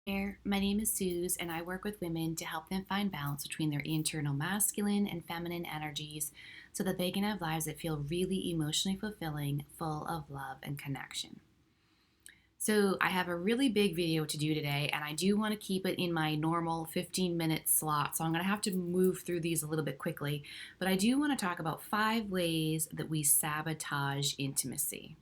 There, my name is Suze, and I work with women to help them find balance between their internal masculine and feminine energies so that they can have lives that feel really emotionally fulfilling, full of love and connection. So, I have a really big video to do today, and I do want to keep it in my normal 15-minute slot, so I'm going to have to move through these a little bit quickly. But I do want to talk about 5 ways that we sabotage intimacy.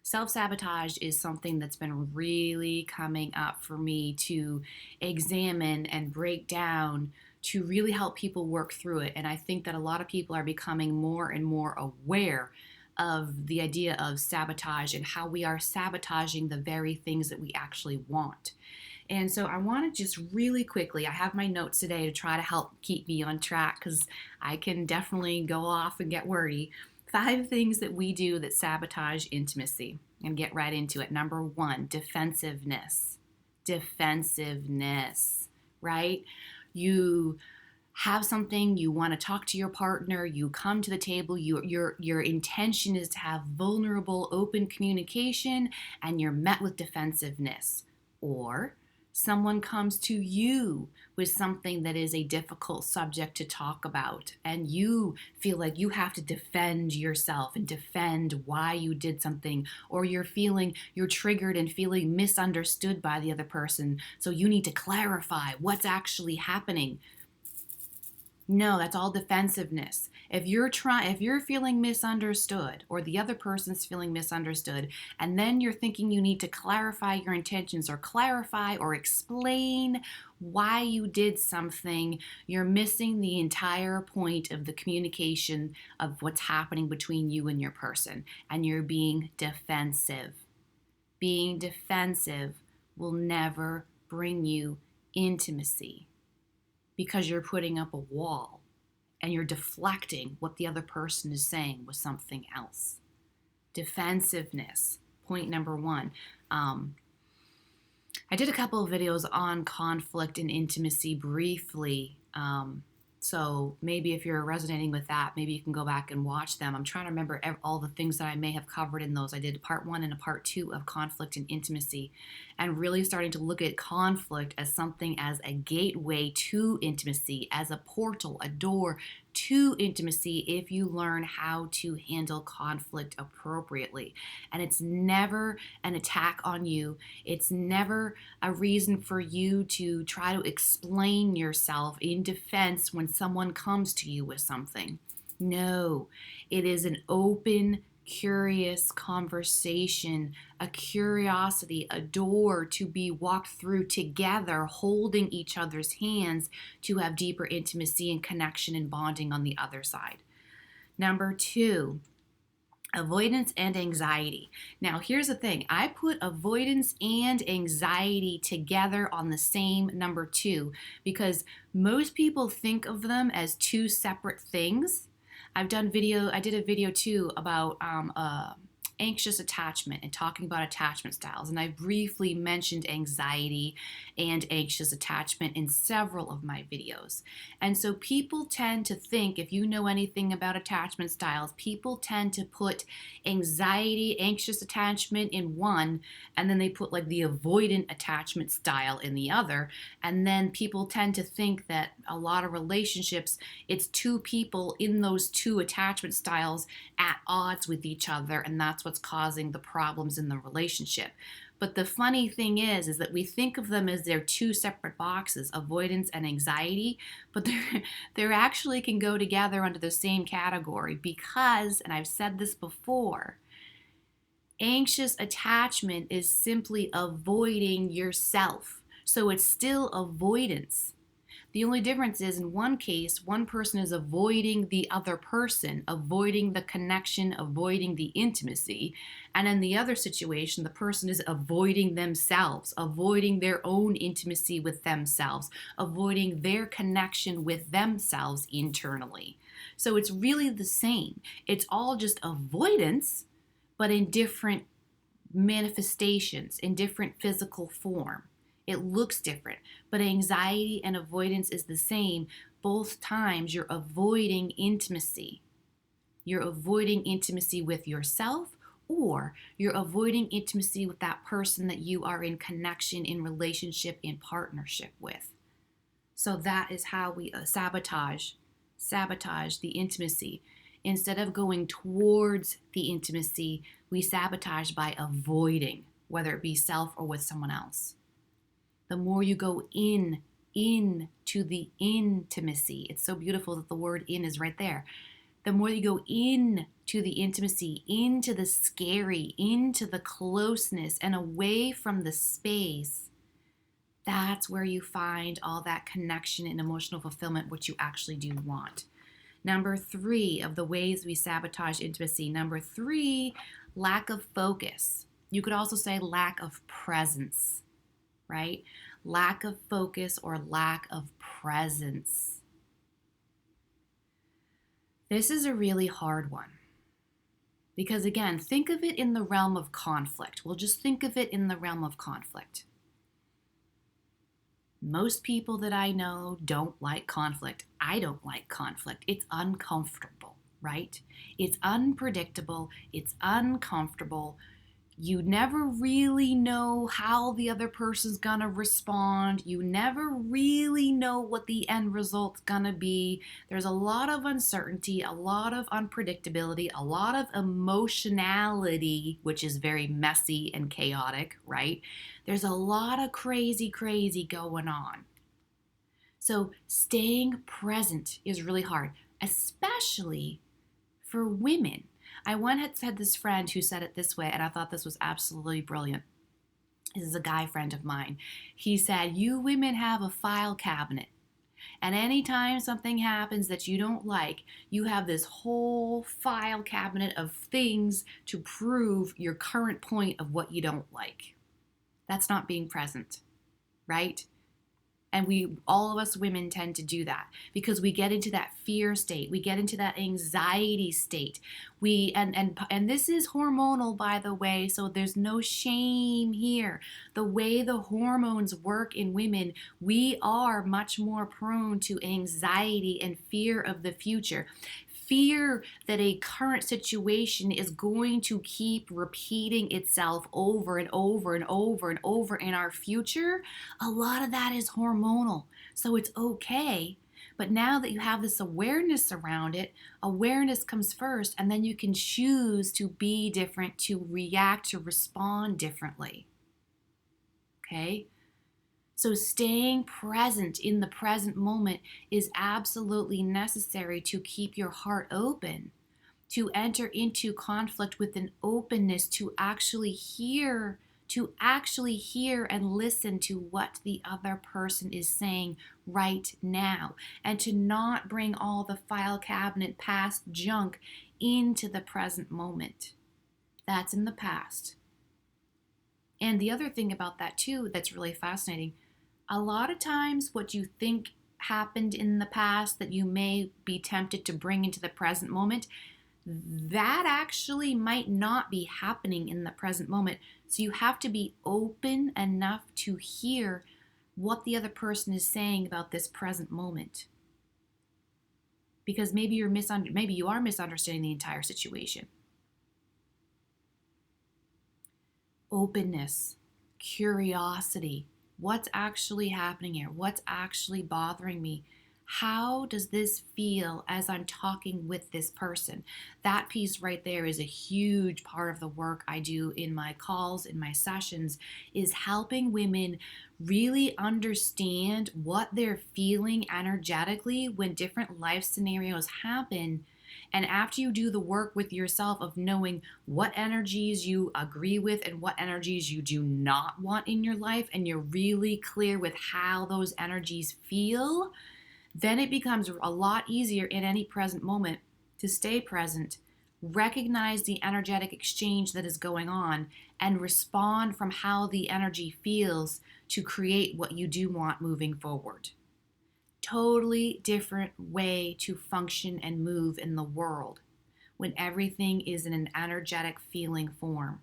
Self-sabotage is something that's been really coming up for me to examine and break down to really help people work through it. And I think that a lot of people are becoming more and more aware of the idea of sabotage and how we are sabotaging the very things that we actually want. And so I want to just really quickly, I have my notes today to try to help keep me on track because I can definitely go off and get wordy. 5 things that we do that sabotage intimacy, and get right into it. Number 1, defensiveness. Defensiveness, right? You have something, you want to talk to your partner, you come to the table, your intention is to have vulnerable, open communication, and you're met with defensiveness. Or someone comes to you with something that is a difficult subject to talk about, and you feel like you have to defend yourself and defend why you did something, or you're triggered and feeling misunderstood by the other person, so you need to clarify what's actually happening. No, that's all defensiveness. If you're feeling misunderstood or the other person's feeling misunderstood, and then you're thinking you need to clarify your intentions or clarify or explain why you did something, you're missing the entire point of the communication of what's happening between you and your person, and you're being defensive. Being defensive will never bring you intimacy, because you're putting up a wall and you're deflecting what the other person is saying with something else. Defensiveness, point number 1. I did a couple of videos on conflict and intimacy briefly. So maybe if you're resonating with that, maybe you can go back and watch them. I'm trying to remember all the things that I may have covered in those. I did part 1 and a part 2 of conflict and intimacy, and really starting to look at conflict as something as a gateway to intimacy, as a portal, a door to intimacy if you learn how to handle conflict appropriately. And it's never an attack on you. It's never a reason for you to try to explain yourself in defense when someone comes to you with something. No, it is an open, curious conversation, a curiosity, a door to be walked through together, holding each other's hands to have deeper intimacy and connection and bonding on the other side. Number 2, avoidance and anxiety. Now, here's the thing. I put avoidance and anxiety together on the same number 2 because most people think of them as 2 separate things. I did a video too about anxious attachment and talking about attachment styles. And I briefly mentioned anxiety and anxious attachment in several of my videos. And so people tend to think, if you know anything about attachment styles, people tend to put anxiety, anxious attachment in one, and then they put like the avoidant attachment style in the other. And then people tend to think that a lot of relationships, it's 2 people in those 2 attachment styles at odds with each other, and that's what's causing the problems in the relationship. But the funny thing is that we think of them as they're 2 separate boxes, avoidance and anxiety, but they're actually can go together under the same category because, and I've said this before, anxious attachment is simply avoiding yourself. So it's still avoidance. The only difference is, in one case, one person is avoiding the other person, avoiding the connection, avoiding the intimacy. And in the other situation, the person is avoiding themselves, avoiding their own intimacy with themselves, avoiding their connection with themselves internally. So it's really the same. It's all just avoidance, but in different manifestations, in different physical form. It looks different, but anxiety and avoidance is the same. Both times you're avoiding intimacy. You're avoiding intimacy with yourself or you're avoiding intimacy with that person that you are in connection, in relationship, in partnership with. So that is how we sabotage the intimacy. Instead of going towards the intimacy, we sabotage by avoiding, whether it be self or with someone else. The more you go into the intimacy, it's so beautiful that the word in is right there. The more you go into the intimacy, into the scary, into the closeness, and away from the space, that's where you find all that connection and emotional fulfillment, which you actually do want. Number 3 of the ways we sabotage intimacy. Number 3, lack of focus. You could also say lack of presence, right? Lack of focus or lack of presence. This is a really hard one. Because again, think of it in the realm of conflict. We'll just think of it in the realm of conflict. Most people that I know don't like conflict. I don't like conflict. It's uncomfortable, right? It's unpredictable. It's uncomfortable. You never really know how the other person's gonna respond. You never really know what the end result's gonna be. There's a lot of uncertainty, a lot of unpredictability, a lot of emotionality, which is very messy and chaotic, right? There's a lot of crazy going on. So staying present is really hard, especially for women. I once had this friend who said it this way, and I thought this was absolutely brilliant. This is a guy friend of mine. He said, you women have a file cabinet. And anytime something happens that you don't like, you have this whole file cabinet of things to prove your current point of what you don't like. That's not being present, right? And all of us women tend to do that because we get into that fear state. We get into that anxiety state. And this is hormonal, by the way, so there's no shame here. The way the hormones work in women, we are much more prone to anxiety and fear of the future. Fear that a current situation is going to keep repeating itself over and over and over and over in our future, a lot of that is hormonal. So it's okay. But now that you have this awareness around it, awareness comes first, and then you can choose to be different, to react, to respond differently. Okay? So staying present in the present moment is absolutely necessary to keep your heart open, to enter into conflict with an openness to actually hear and listen to what the other person is saying right now, and to not bring all the file cabinet past junk into the present moment. That's in the past. And the other thing about that too that's really fascinating, a lot of times what you think happened in the past that you may be tempted to bring into the present moment, that actually might not be happening in the present moment. So you have to be open enough to hear what the other person is saying about this present moment. Because maybe you are misunderstanding the entire situation. Openness, curiosity. What's actually happening here? What's actually bothering me? How does this feel as I'm talking with this person? That piece right there is a huge part of the work I do in my calls, in my sessions, is helping women really understand what they're feeling energetically when different life scenarios happen. And after you do the work with yourself of knowing what energies you agree with and what energies you do not want in your life, and you're really clear with how those energies feel, then it becomes a lot easier in any present moment to stay present, recognize the energetic exchange that is going on, and respond from how the energy feels to create what you do want moving forward. Totally different way to function and move in the world when everything is in an energetic feeling form.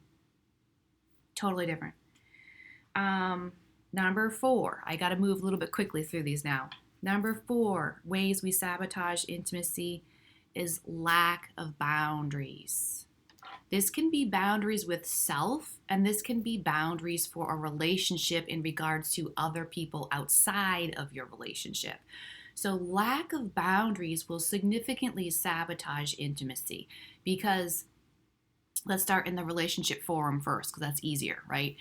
Totally different. Number 4, I got to move a little bit quickly through these now. Number 4, ways we sabotage intimacy is lack of boundaries. This can be boundaries with self, and this can be boundaries for a relationship in regards to other people outside of your relationship. So, lack of boundaries will significantly sabotage intimacy because let's start in the relationship forum first because that's easier, right?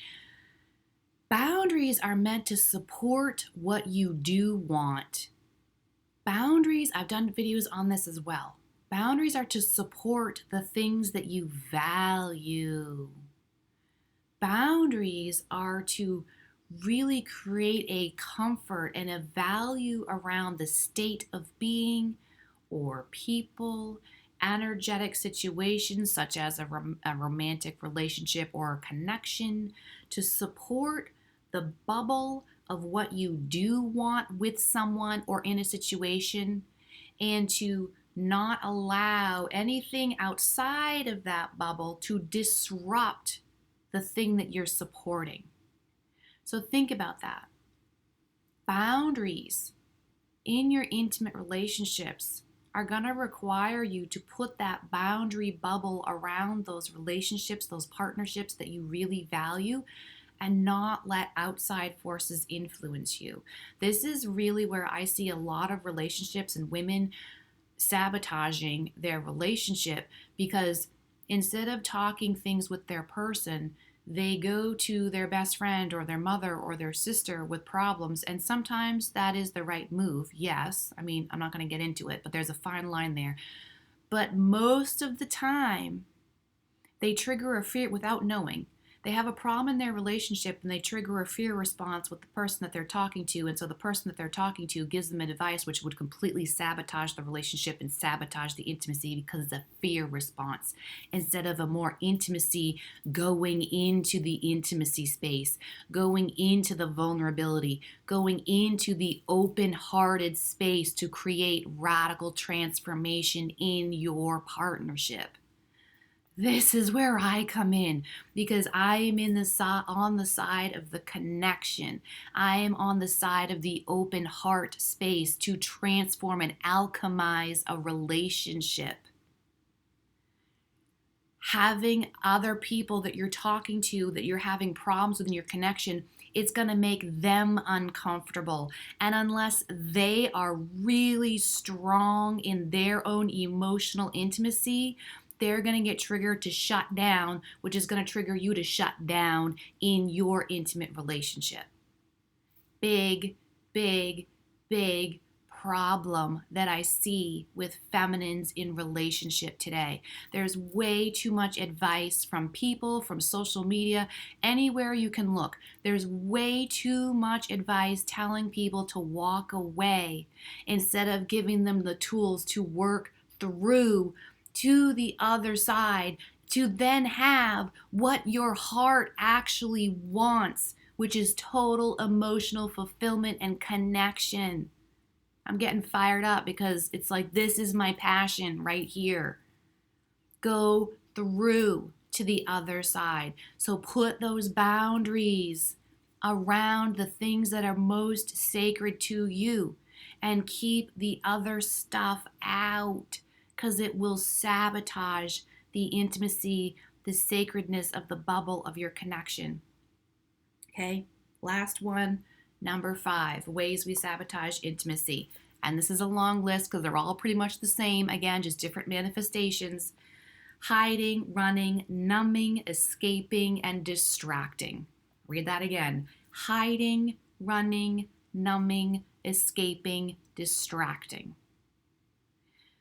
Boundaries are meant to support what you do want. Boundaries, I've done videos on this as well. Boundaries are to support the things that you value. Boundaries are to really create a comfort and a value around the state of being or people, energetic situations such as a romantic relationship or a connection, to support the bubble of what you do want with someone or in a situation, and to not allow anything outside of that bubble to disrupt the thing that you're supporting. So think about that. Boundaries in your intimate relationships are going to require you to put that boundary bubble around those relationships, those partnerships that you really value, and not let outside forces influence you. This is really where I see a lot of relationships and women sabotaging their relationship, because instead of talking things with their person, they go to their best friend or their mother or their sister with problems. And sometimes that is the right move. Yes. I mean, I'm not going to get into it, but there's a fine line there. But most of the time, they trigger a fear without knowing. They have a problem in their relationship and they trigger a fear response with the person that they're talking to. And so the person that they're talking to gives them advice which would completely sabotage the relationship and sabotage the intimacy because it's a fear response instead of a more intimacy, going into the intimacy space, going into the vulnerability, going into the open-hearted space to create radical transformation in your partnership. This is where I come in, because I am on the side of the connection. I am on the side of the open heart space to transform and alchemize a relationship. Having other people that you're talking to, that you're having problems with in your connection, it's going to make them uncomfortable. And unless they are really strong in their own emotional intimacy, they're going to get triggered to shut down, which is going to trigger you to shut down in your intimate relationship. Big, big, big problem that I see with feminines in relationship today. There's way too much advice from people, from social media, anywhere you can look. There's way too much advice telling people to walk away instead of giving them the tools to work through to the other side, to then have what your heart actually wants, which is total emotional fulfillment and connection. I'm getting fired up because it's like, this is my passion right here. Go through to the other side. So put those boundaries around the things that are most sacred to you and keep the other stuff out, because it will sabotage the intimacy, the sacredness of the bubble of your connection. Okay, last one, number 5, ways we sabotage intimacy. And this is a long list because they're all pretty much the same. Again, just different manifestations. Hiding, running, numbing, escaping, and distracting. Read that again. Hiding, running, numbing, escaping, distracting.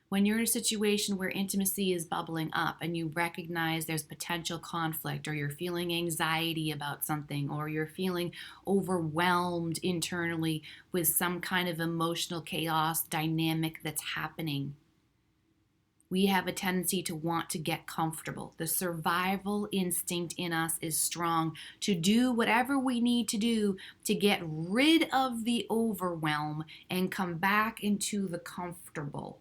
When you're in a situation where intimacy is bubbling up and you recognize there's potential conflict, or you're feeling anxiety about something, or you're feeling overwhelmed internally with some kind of emotional chaos dynamic that's happening, we have a tendency to want to get comfortable. The survival instinct in us is strong to do whatever we need to do to get rid of the overwhelm and come back into the comfortable.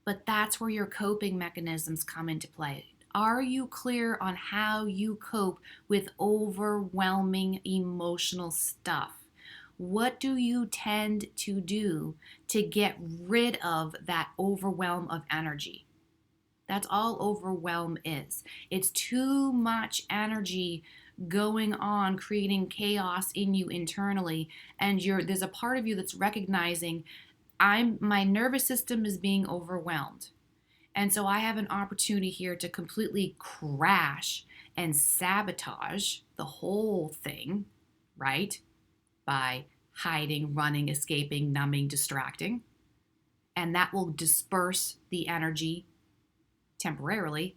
But that's where your coping mechanisms come into play. Are you clear on how you cope with overwhelming emotional stuff? What do you tend to do to get rid of that overwhelm of energy? That's all overwhelm is. It's too much energy going on, creating chaos in you internally, and there's a part of you that's recognizing my nervous system is being overwhelmed. And so I have an opportunity here to completely crash and sabotage the whole thing, right? By hiding, running, escaping, numbing, distracting. And that will disperse the energy temporarily.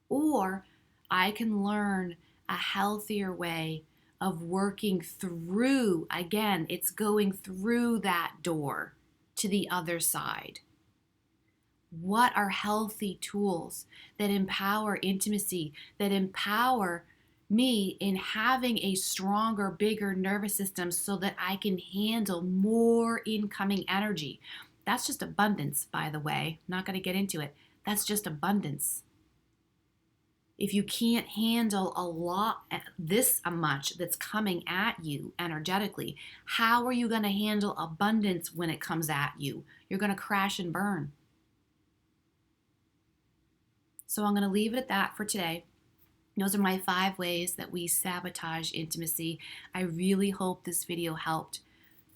Or I can learn a healthier way of working through, again, it's going through that door to the other side. What are healthy tools that empower intimacy, that empower me in having a stronger, bigger nervous system so that I can handle more incoming energy? That's just abundance, by the way. I'm not going to get into it. That's just abundance. If you can't handle a lot, this much that's coming at you energetically, how are you going to handle abundance when it comes at you? You're going to crash and burn. So I'm going to leave it at that for today. Those are my 5 ways that we sabotage intimacy. I really hope this video helped.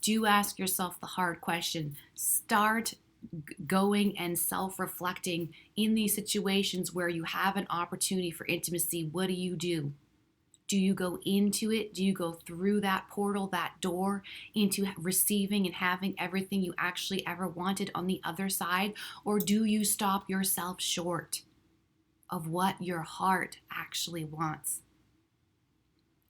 Do ask yourself the hard question. Start going and self-reflecting in these situations where you have an opportunity for intimacy. What do? Do you go into it? Do you go through that portal, that door, into receiving and having everything you actually ever wanted on the other side? Or do you stop yourself short of what your heart actually wants?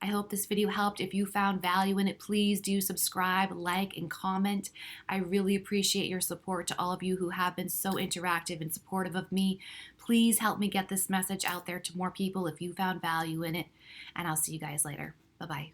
I hope this video helped. If you found value in it, please do subscribe, like, and comment. I really appreciate your support. To all of you who have been so interactive and supportive of me, please help me get this message out there to more people if you found value in it. And I'll see you guys later. Bye-bye.